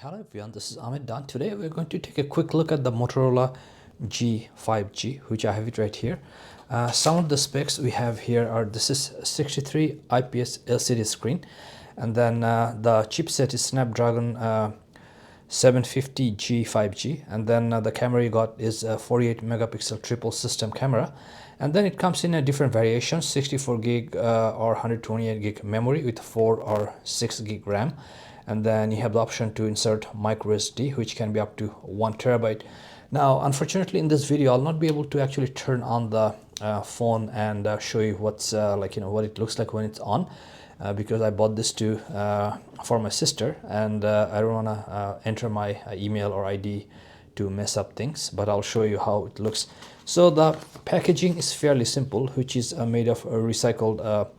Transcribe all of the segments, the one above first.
Hello everyone, this is Ahmed Dawn. Today we're going to take a quick look at the Motorola G 5G, which I have it right here. Some of the specs we have here are, this is 63 IPS LCD screen, and then the chipset is Snapdragon 750G 5G, and then the camera you got is a 48 megapixel triple system camera, and then it comes in a different variations, 64 gig or 128 gig memory with 4 or 6 gig RAM. And then you have the option to insert micro SD, which can be up to 1 terabyte. Now unfortunately in this video I'll not be able to actually turn on the phone and show you what's what it looks like when it's on, because I bought this for my sister, and I don't want to enter my email or ID to mess up things, but I'll show you how it looks. So the packaging is fairly simple, which is made of a recycled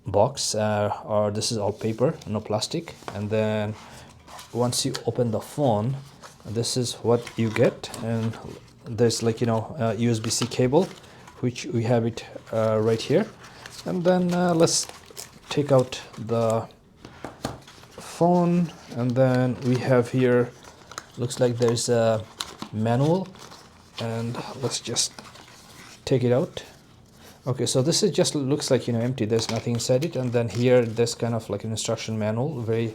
box, or this is all paper, no plastic. And then once you open the phone, this is what you get, and there's USB-C cable, which we have it right here. And then let's take out the phone, and then we have here, looks like there's a manual, and let's just take it out. Okay, so this is just looks like empty, there's nothing inside it. And then here there's kind of like an instruction manual, very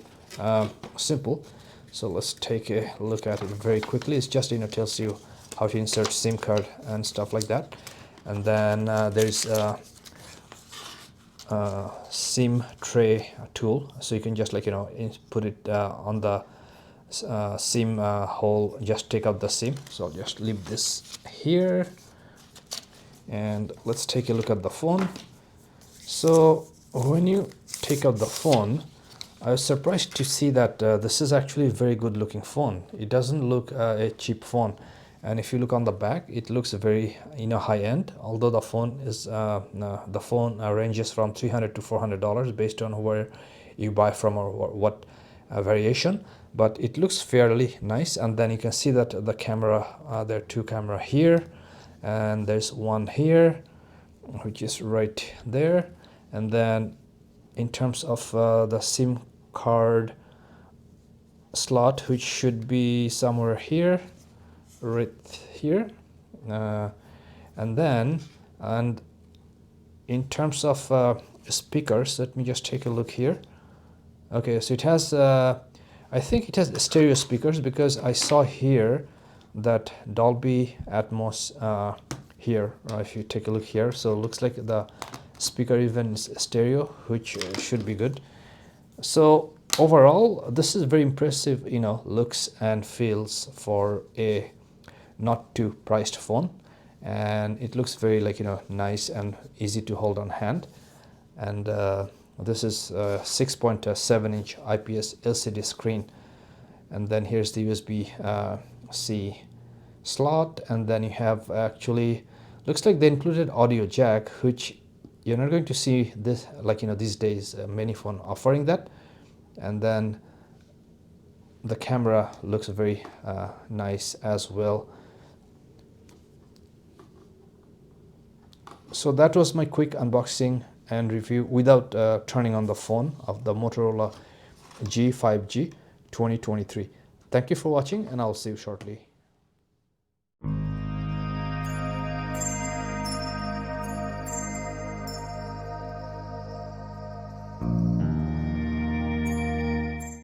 simple. So let's take a look at it very quickly. It's just tells you how to insert SIM card and stuff like that. And then there's a SIM tray tool, so you can just put it on the SIM hole, just take out the SIM. So I'll just leave this here, and let's take a look at the phone. So when you take out the phone, I was surprised to see that this is actually a very good looking phone. It doesn't look a cheap phone, and if you look on the back, it looks very high end, although the phone is ranges from $300 to $400 based on where you buy from or what variation, but it looks fairly nice. And then you can see that the camera, there are two camera here, and there's one here which is right there. And then in terms of the SIM card slot, which should be somewhere here, right here, and in terms of speakers, let me just take a look here. Okay, so it has I think it has stereo speakers, because I saw here that Dolby Atmos here, if you take a look here, so it looks like the speaker even is stereo, which should be good. So overall this is very impressive looks and feels for a not too priced phone, and it looks very nice and easy to hold on hand. And this is a 6.7 inch IPS LCD screen, and then here's the USB-C slot. And then you have, actually looks like they included audio jack, which you're not going to see this these days, many phone offering that. And then the camera looks very nice as well. So that was my quick unboxing and review without turning on the phone of the Motorola G 5G 2023. Thank you for watching, and I'll see you shortly.